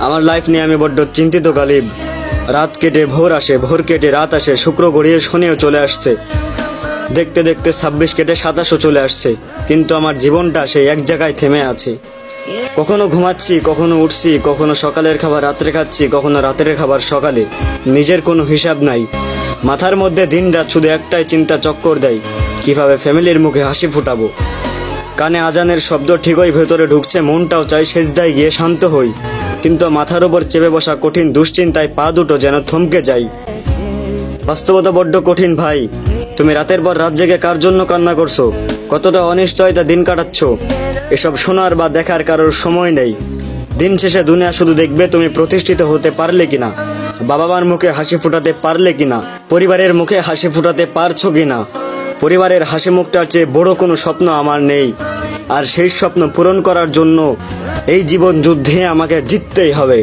আমার লাইফ নিয়ে আমি বড্ড চিন্তিত গালিব। রাত কেটে ভোর আসে, ভোর কেটে রাত আসে, শুক্র গড়িয়ে শনিও চলে আসছে। দেখতে দেখতে 26 কেটে 27ও চলে আসছে, কিন্তু আমার জীবনটা সেই এক জায়গায় থেমে আছে। কখনো ঘুমাচ্ছি, কখনো উঠছি, কখনো সকালের খাবার রাত্রে খাচ্ছি, কখনো রাতের খাবার সকালে। নিজের কোনো হিসাব নাই। মাথার মধ্যে দিন রাত শুধু একটাই চিন্তা চক্কর দেয়, কিভাবে ফ্যামিলির মুখে হাসি ফুটাবো। কানে আজানের শব্দ ঠিকই ভেতরে ঢুকছে, মনটাও চাই সেজদায় গিয়ে শান্ত হই, কিন্তু মাথার উপর চেপে বসা কঠিন দুশ্চিন্তায় পা দুটো যেন থমকে যায়। বাস্তবতা বড্ড কঠিন ভাই। তুমি রাতের পর রাত জেগে কার জন্য কান্না করছো, কতটা অনিশ্চয়তা দিন কাটাচ্ছ, এসব শোনার বা দেখার কারোর সময় নেই। দিন শেষে দুনিয়া শুধু দেখবে তুমি প্রতিষ্ঠিত হতে পারলে কিনা, বাবা মার মুখে হাসি ফুটাতে পারলে কিনা, পরিবারের মুখে হাসি ফুটাতে পারছো কিনা। পরিবারের হাসি মুখটার চেয়ে বড় কোনো স্বপ্ন আমার নেই, আর সেই স্বপ্ন পূরণ করার জন্য এই জীবন যুদ্ধে আমাকে জিততেই হবে।